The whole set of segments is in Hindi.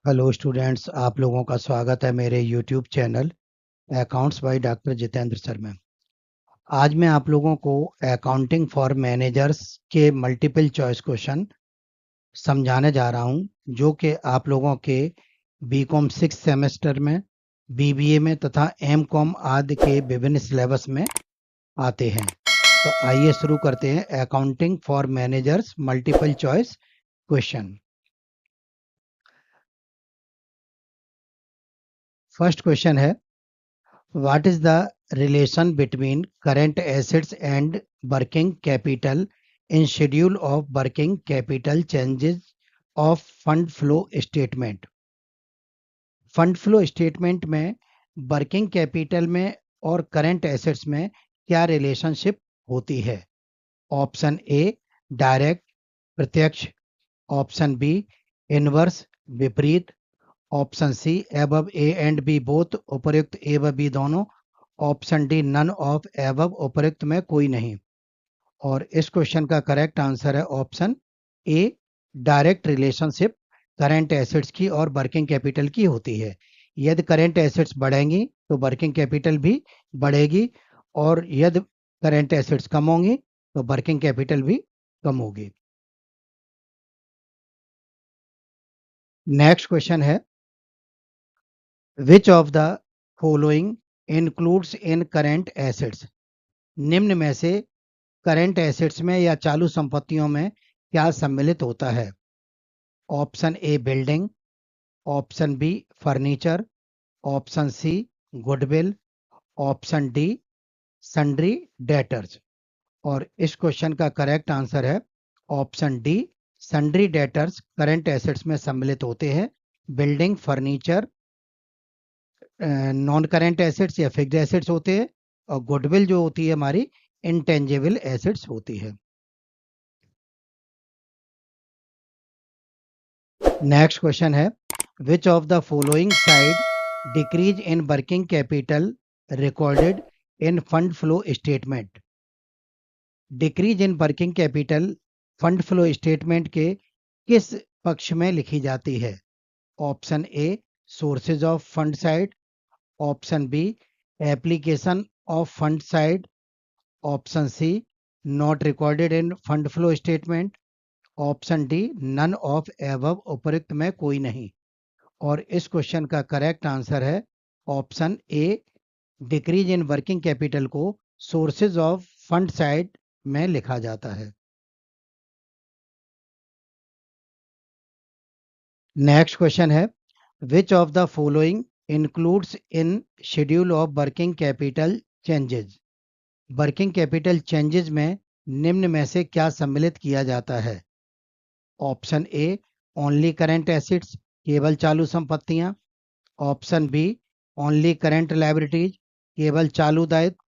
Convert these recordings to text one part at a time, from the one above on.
हेलो स्टूडेंट्स, आप लोगों का स्वागत है मेरे YouTube channel accounts by doctor Jitendra sir में। आज मैं आप लोगों को अकाउंटिंग फॉर मैनेजर्स के मल्टीपल चॉइस क्वेश्चन समझाने जा रहा हूं, जो कि आप लोगों के बीकॉम 6 सेमेस्टर में, बीबीए में तथा एमकॉम आदि के विभिन्न सिलेबस में आते हैं। तो आइए शुरू करते हैं accounting for managers multiple choice question. First question है, what is the relation between current assets and working capital in schedule of working capital changes of fund flow statement? Fund flow statement में वर्किंग कैपिटल में और करंट एसेट्स में क्या रिलेशनशिप होती है? ऑप्शन ए डायरेक्ट प्रत्यक्ष, ऑप्शन बी इनवर्स विपरीत, option C above A and B both उपर्युक्त ए व बी दोनों, option D none of above उपर्युक्त में कोई नहीं। और इस क्वेश्चन का करेक्ट आंसर है option A, direct relationship current assets की और वर्किंग कैपिटल की होती है। यदि करंट एसेट्स बढ़ेंगी तो वर्किंग कैपिटल भी बढ़ेगी, और यदि करंट एसेट्स कम होंगी तो वर्किंग कैपिटल भी कम होगी। नेक्स्ट क्वेश्चन है, which of the following includes in current assets? निम्न में से करंट एसेट्स में या चालू संपत्तियों में क्या सम्मिलित होता है? Option A building, option B furniture, option C goodwill, option D sundry debtors. और इस क्वेश्चन का करेक्ट आंसर है option D, sundry debtors current assets में सम्मिलित होते हैं। Building furniture non current assets या फिक्स्ड एसेट्स होते हैं, और गुडविल जो होती है हमारी इंटेंजिबल एसेट्स होती है। नेक्स्ट क्वेश्चन है, which of the following side decrease in working capital recorded in fund flow statement? Decrease in working capital fund flow statement के किस पक्ष में लिखी जाती है? Option A sources of fund side, option B application of fund side, option C not recorded in fund flow statement, option D none of above उपयुक्त में कोई नहीं। और इस क्वेश्चन का करेक्ट आंसर है option A, decrease in working capital को सोर्सेज ऑफ फंड साइड में लिखा जाता है। नेक्स्ट क्वेश्चन है, which of the following includes in schedule of working capital changes? Working capital changes में निम्न में से क्या सम्मिलित किया जाता है? Option A only current assets, केवल चालू संपत्तियां, option B only current liabilities, केवल चालू दायित्व,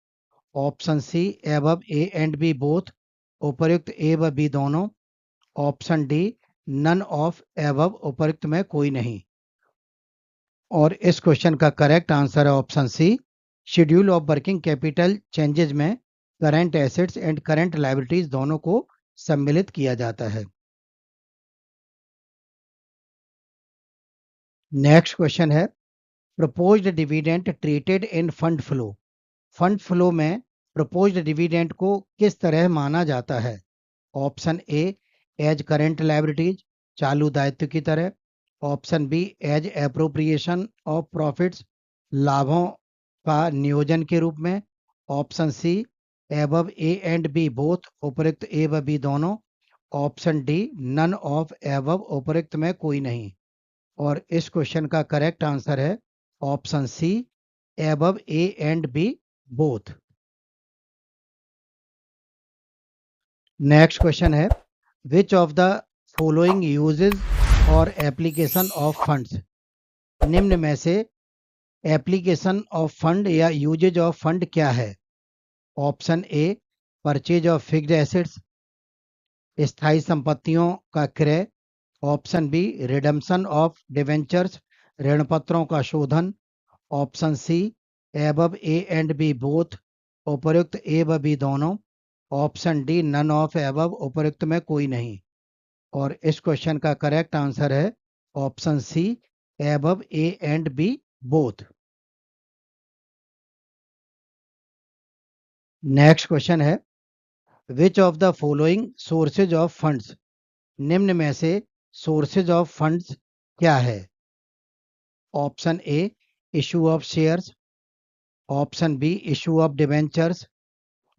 option C above A and B both उपर्युक्त ए व बी दोनों, option D none of above उपर्युक्त में कोई नहीं। और इस क्वेश्चन का करेक्ट आंसर है option C, schedule of working capital changes में current assets and current liabilities दोनों को सम्मिलित किया जाता है। नेक्स्ट क्वेश्चन है, proposed dividend treated in fund flow? Fund flow में प्रपोज्ड डिविडेंड को किस तरह माना जाता है? Option A as current liabilities, चालू दायित्व की तरह, option B as appropriation of profits, लाभों का नियोजन के रूप में, option C above A and B both उपयुक्त ए व बी दोनों, option D none of above उपयुक्त में कोई नहीं। और इस क्वेश्चन का करेक्ट आंसर है option C, above A and B both. Next question है, which of the following uses और एप्लीकेशन ऑफ फंड्स? निम्न में से एप्लीकेशन ऑफ फंड या यूजेज ऑफ फंड क्या है? Option A purchase of fixed assets, स्थायी संपत्तियों का क्रय, option B redemption of debentures, ऋण पत्रों का शोधन, option C above A and B both उपर्युक्त ए व बी दोनों, option D none of above उपर्युक्त में कोई नहीं। और इस क्वेश्चन का करेक्ट आंसर है option C, above A and B both? Next question है, which of the following sources of funds, निम्न में से सोर्सेज ऑफ फंड्स क्या है? Option A issue of shares, option B issue of debentures,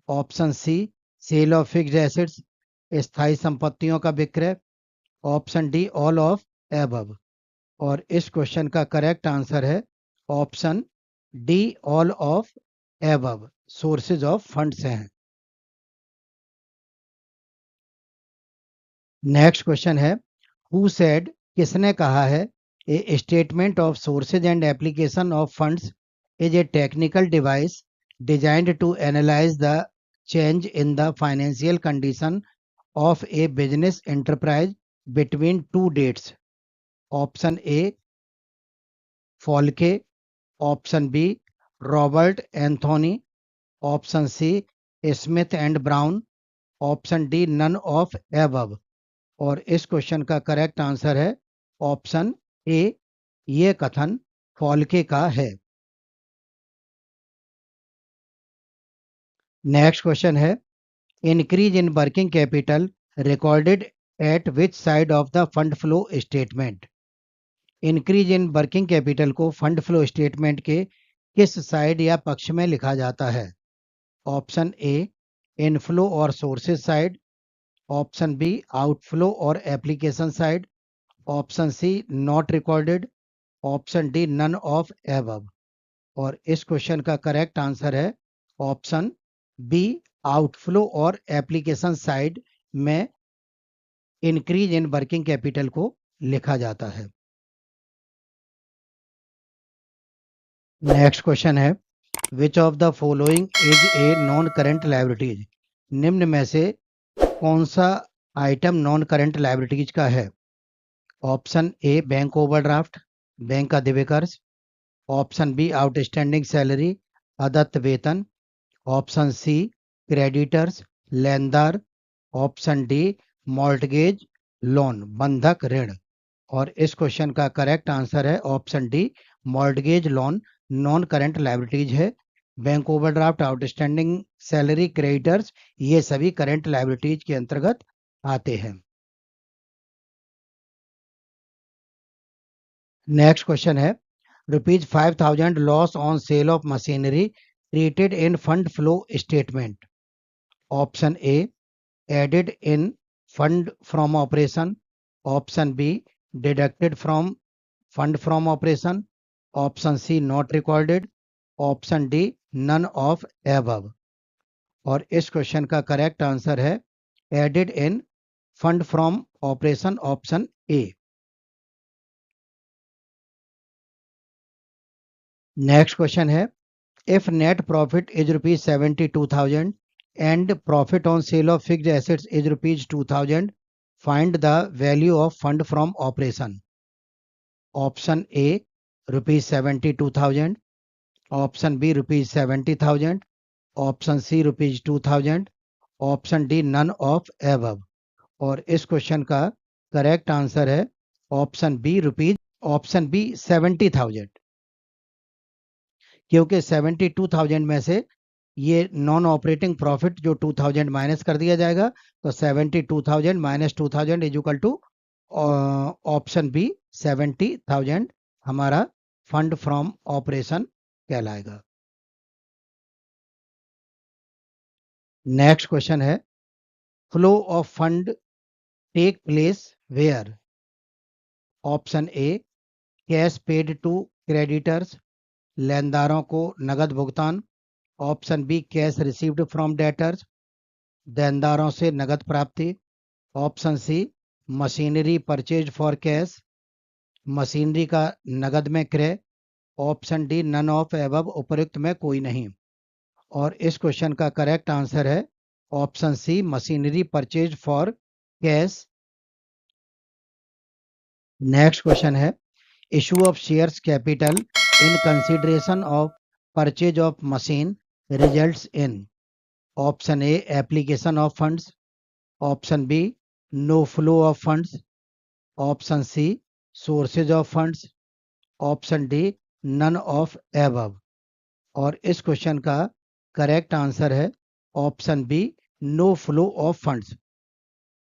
option C sale of fixed assets, स्थायी संपत्तियों का विक्रय, option D all of above. और इस क्वेश्चन का करेक्ट आंसर है option D all of above, sources of funds हैं। नेक्स्ट क्वेश्चन है, हु सेड, किसने कहा है, a statement of sources and application of funds is a technical device designed to analyse the change in the financial condition of a business enterprise between to dates? Option A Foulke, option B Robert Anthony, option C Smith and Brown, option D none of above. और इस क्वेश्चन का करेक्ट आंसर है ऑप्शन ए, ये कथन फॉल्के का है। नेक्स्ट क्वेश्चन है, increase in working capital recorded at which side of the fund flow statement? Increase in working capital को फंड फ्लो स्टेटमेंट के किस साइड या पक्ष में लिखा जाता है? ऑप्शन ए इनफ्लो और sources side, option B outflow और application side, option C not recorded, option D none of above. और इस क्वेश्चन का करेक्ट आंसर है ऑप्शन बी, आउटफ्लो और एप्लीकेशन साइड में इंक्रीज इन वर्किंग कैपिटल को लिखा जाता है। नेक्स्ट क्वेश्चन है, which of the following is a non current liabilities? निम्न में से कौन सा आइटम नॉन करेंट लायबिलिटीज का है? Option A bank overdraft, bank अधिविकर्ष, ऑप्शन बी आउटस्टैंडिंग सैलरी, अदत्त वेतन, ऑप्शन सी क्रेडिटर्स, लेनदार, ऑप्शन डी मॉर्टगेज लोन, बंधक ऋण। और इस क्वेश्चन का करेक्ट आंसर है option D mortgage loan non current liabilities है। Bank overdraft, outstanding salary, creditors, ये सभी करेंट लायबिलिटीज के अंतर्गत आते हैं। नेक्स्ट क्वेश्चन है, ₹5,000 loss on sale of machinery treated in fund flow statement? Option A added in fund from operation, option B deducted from fund from operation, option C not recorded, option D none of above. और इस क्वेश्चन का करेक्ट आंसर है added in fund from operation, option A. Next question है, if net profit is ₹72,000 and profit on sale of fixed assets is ₹2,000, find the value of fund from operation? Option A ₹72,000, option B ₹70,000, option C ₹2,000, option D none of above. और इस क्वेश्चन का करेक्ट आंसर है ऑप्शन बी 70,000, क्योंकि 72,000 में से ये नॉन ऑपरेटिंग प्रॉफिट जो 2,000 माइनस कर दिया जाएगा, तो 72,000 minus 2,000 is equal to option B 70,000 हमारा फंड फ्रॉम ऑपरेशन कहलाएगा। नेक्स्ट क्वेश्चन है, flow of fund take place where? Option A cash paid to creditors, लेनदारों को नगद भुगतान, option B cash received from debtors, देनदारों से नगद प्राप्ति, option C machinery purchase for cash, machinery का नगद में क्रय, option D none of above, उपयुक्त में कोई नहीं। और इस क्वेश्चन का करेक्ट आंसर है option C machinery purchase for cash. Next question है, issue of shares capital in consideration of purchase of machine results in? Option A application of funds, option B no flow of funds, option C sources of funds, option D none of above. और इस क्वेश्चन का करेक्ट आंसर है option B no flow of funds.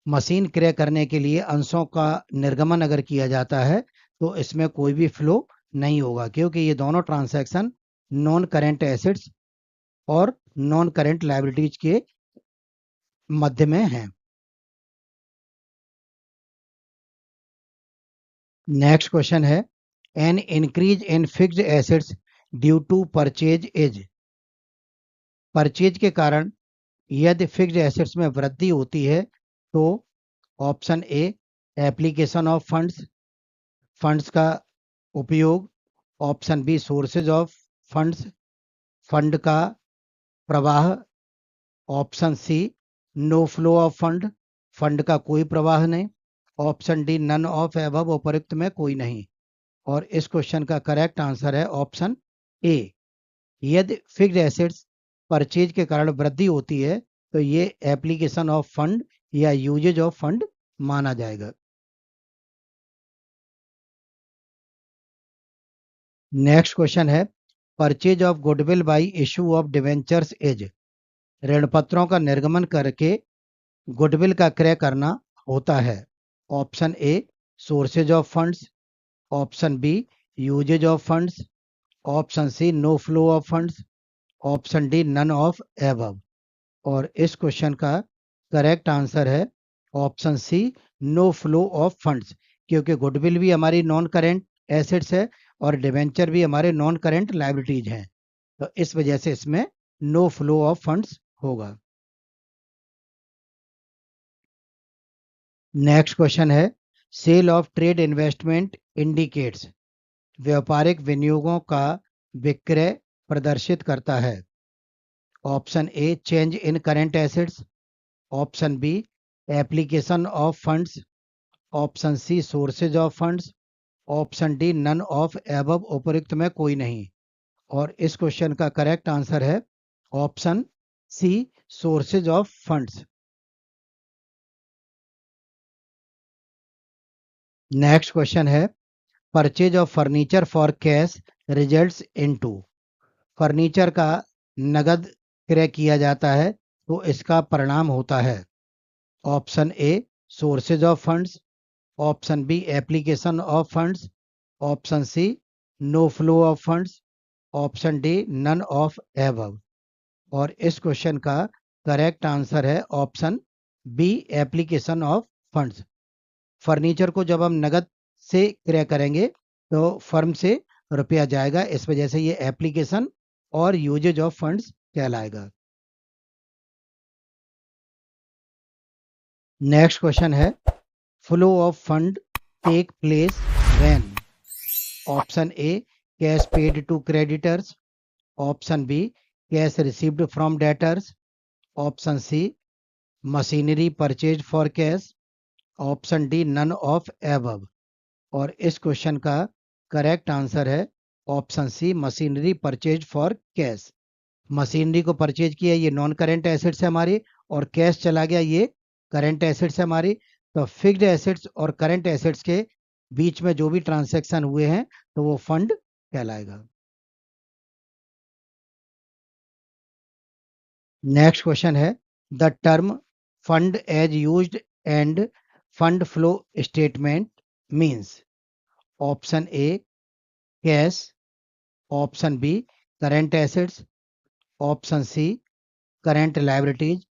Machine क्रय करने के लिए अंशों का निर्गमन अगर किया जाता है तो इसमें कोई भी फ्लो नहीं होगा, क्योंकि ये दोनों ट्रांसैक्शन नॉन करेंट एसेट्स और नॉन करेंट लायबिलिटीज के मध्य में हैं। नेक्स्ट क्वेश्चन है an increase in fixed assets due to purchase is. Purchase के कारण यदि फिक्स्ड एसेट्स में वृद्धि होती है तो option A application of funds, funds का उपयोग। Option B sources of funds, fund का प्रवाह। Option C no flow of fund, fund का कोई प्रवाह नहीं। Option D none of above, उपरोक्त में कोई नहीं। और इस क्वेश्चन का करेक्ट आंसर है ऑप्शन ए। यदि फिक्स्ड एसेट्स परचेज के कारण वृद्धि होती है तो ये एप्लीकेशन ऑफ फंड या यूजेज ऑफ फंड माना जाएगा। नेक्स्ट क्वेश्चन है purchase of goodwill bye issue of debentures is. ऋणपत्रों का निर्गमन करके गुडविल का क्रय करना होता है। Option A sources of funds, option B uses of funds, option C no flow of funds, option D none of above. और इस क्वेश्चन का करेक्ट आंसर है option C no flow of funds, क्योंकि गुडविल भी हमारी नॉन करेंट एसेट्स है और डिवेंचर भी हमारे नॉन करेंट लायबिलिटीज हैं, तो इस वजह से इसमें नो फ्लो ऑफ फंड्स होगा। नेक्स्ट क्वेश्चन है sale of trade investment indicates. व्यापारिक विनियोगों का विक्रय प्रदर्शित करता है। Option A change in current assets, option B application of funds, option C sources of funds, option D none of above, उपयुक्त में कोई नहीं। और इस क्वेश्चन का करेक्ट आंसर है option C sources of funds. Next question है purchase of furniture for cash results into. Furniture का नगद क्रय किया जाता है तो इसका परिणाम होता है। Option A sources of funds, option B application of funds, option C no flow of funds, option D none of above. और इस क्वेश्चन का करेक्ट आंसर है option B application of funds. Furniture को जब हम नगद से क्रय करेंगे तो फर्म से रुपया जाएगा, इस वजह से ये एप्लीकेशन और यूजेज ऑफ फंड्स कहलाएगा। नेक्स्ट क्वेश्चन है flow of fund take place when. Option A cash paid to creditors, option B cash received from debtors, option C machinery purchase for cash, option D none of above. और इस क्वेश्चन का करेक्ट आंसर है option C machinery purchase for cash. Machinery को परचेज किया ये नॉन करेंट एसेट्स है हमारी, और कैश चला गया ये करेंट एसेट्स है हमारी। तो फिक्स्ड एसेट्स और करेंट एसेट्स के बीच में जो भी ट्रांसैक्शन हुए हैं तो वो फंड कहलाएगा। नेक्स्ट क्वेश्चन है the term fund as used and fund flow statement means. Option A cash, option B current assets, option C current liabilities,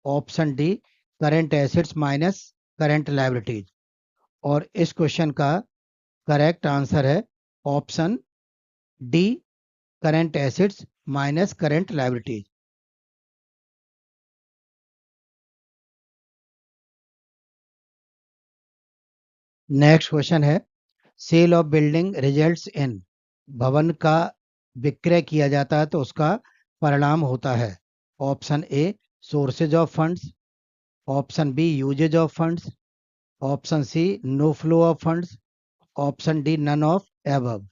option D current assets minus current liabilities. और इस क्वेश्चन का करेक्ट आंसर है option D current assets minus current liabilities. Next question है sale of building results in. भवन का विक्रय किया जाता है तो उसका परिणाम होता है। Option A sources of funds, option B uses of funds, option C no flow of funds, option D none of above.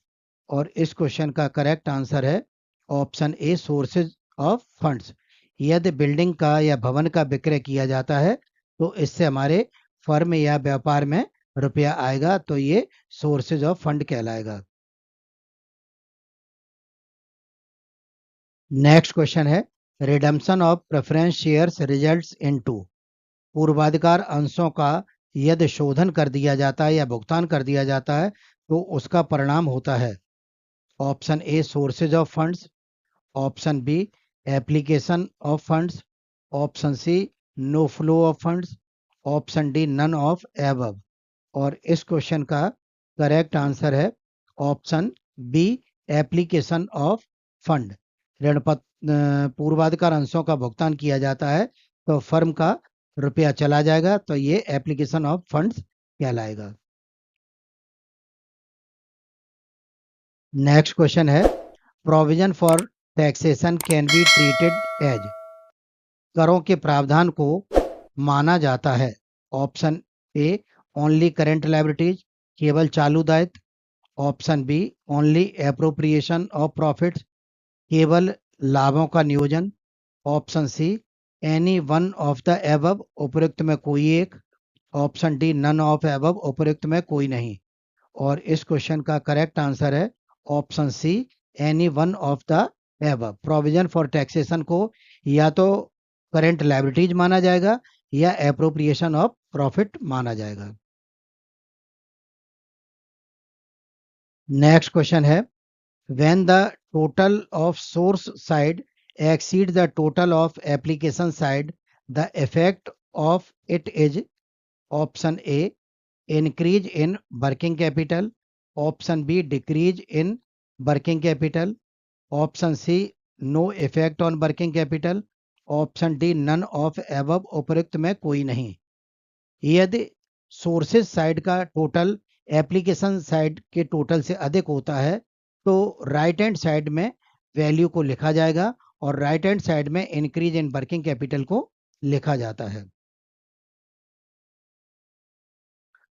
और इस क्वेश्चन का करेक्ट आंसर है option A sources of funds. यदि बिल्डिंग का या भवन का विक्रय किया जाता है तो इससे हमारे फर्म या व्यापार में रुपया आएगा, तो ये सोर्सेज ऑफ फंड कहलाएगा। नेक्स्ट क्वेश्चन है redemption of preference shares results in to. पूर्वाधिकार अंशों का यदि शोधन कर दिया जाता है या भुगतान कर दिया जाता है तो उसका परिणाम होता है option A sources of funds, option B application of funds, option C no flow of funds, option D none of above. और इस क्वेश्चन का करेक्ट आंसर है option B application of fund. ऋण पूर्वाधिकार अंशों का भुगतान किया जाता है तो फर्म का रुपया चला जाएगा तो ये एप्लीकेशन ऑफ फंड्स कहलाएगा। नेक्स्ट क्वेश्चन है provision for taxation can be treated as. करों के प्रावधान को माना जाता है option A only current liabilities, केवल चालू दायित्व, option B only appropriation of profits, केवल लाभों का नियोजन, option C any one of the above, उपयुक्त में कोई एक, option D none of above, उपयुक्त में कोई नहीं। और इस क्वेश्चन का करेक्ट आंसर है option C any one of the above. Provision for taxation को या तो करेंट लायबिलिटीज माना जाएगा या एप्रोप्रिएशन ऑफ प्रॉफिट माना जाएगा। नेक्स्ट क्वेश्चन है when the total of source side exceed the total of application side, the effect of it is option A increase in working capital, option B decrease in working capital, option C no effect on working capital, option D none of above, उपयुक्त में कोई नहीं। यदि सोर्सेज साइड का टोटल एप्लीकेशन साइड के टोटल से अधिक होता है तो राइट हैंड साइड में वैल्यू को लिखा जाएगा और राइट हैंड साइड में इंक्रीज इन वर्किंग कैपिटल को लिखा जाता है।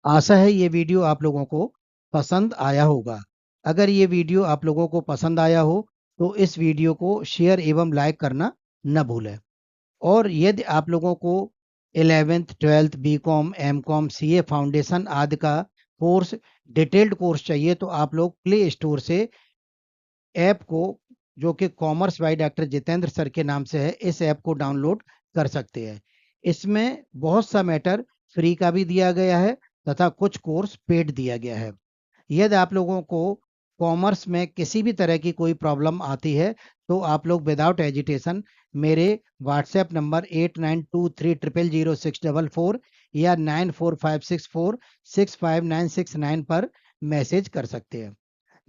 आशा है ये वीडियो आप लोगों को पसंद आया होगा। अगर ये वीडियो आप लोगों को पसंद आया हो तो इस वीडियो को शेयर एवं लाइक करना न भूलें। और यदि आप लोगों को 11th 12th BCom MCom CA foundation आदि का कोर्स डिटेल्ड कोर्स चाहिए तो आप लोग प्ले स्टोर से ऐप को जो कि commerce by doctor Jitendra sir के नाम से है इस ऐप को डाउनलोड कर सकते हैं। इसमें बहुत सा मैटर फ्री का भी दिया गया है तथा कुछ कोर्स पेड दिया गया है। यदि आप लोगों को कॉमर्स में किसी भी तरह की कोई प्रॉब्लम आती है तो आप लोग विदाउट एजिटेशन मेरे व्हाट्सएप नंबर 8923000644 या 9456465969 पर मैसेज कर सकते हैं।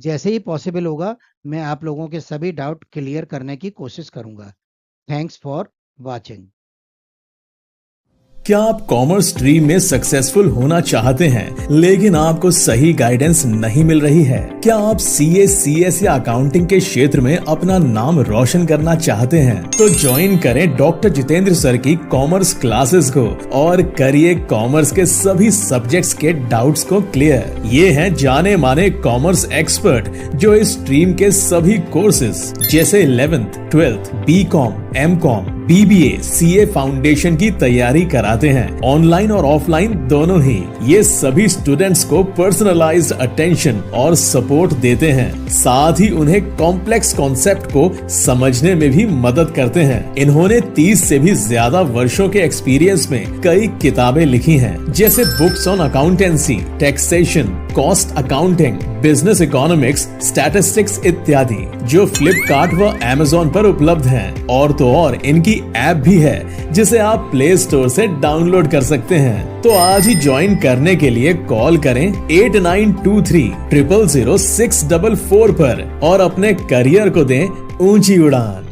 जैसे ही पॉसिबल होगा मैं आप लोगों के सभी डाउट क्लियर करने की कोशिश करूंगा। Thanks for watching. क्या आप कॉमर्स स्ट्रीम में सक्सेसफुल होना चाहते हैं लेकिन आपको सही गाइडेंस नहीं मिल रही है? क्या आप सीए, सीएस या अकाउंटिंग के क्षेत्र में अपना नाम रोशन करना चाहते हैं? तो ज्वाइन करें डॉक्टर जितेंद्र सर की कॉमर्स क्लासेस को और करिए कॉमर्स के सभी सब्जेक्ट्स के डाउट्स को क्लियर। ये हैं जाने माने कॉमर्स एक्सपर्ट जो इस स्ट्रीम के सभी कोर्सेज जैसे 11th 12th BCom MCom BBA CA foundation की तैयारी कराते हैं, ऑनलाइन और ऑफलाइन दोनों ही। ये सभी स्टूडेंट्स को पर्सनलाइज्ड अटेंशन और सपोर्ट देते हैं, साथ ही उन्हें कॉम्प्लेक्स कॉन्सेप्ट को समझने में भी मदद करते हैं। इन्होंने 30 से भी ज्यादा वर्षों के एक्सपीरियंस में कई किताबें लिखी हैं, जैसे books on accountancy, taxation, cost accounting, business economics, statistics इत्यादि, जो फ्लिपकार्ट व अमेज़न पर उपलब्ध हैं। और तो और इनकी ऐप भी है जिसे आप प्ले स्टोर से डाउनलोड कर सकते हैं। तो आज ही ज्वाइन करने के लिए कॉल करें 8923000644 पर और अपने करियर को दें ऊंची उड़ान।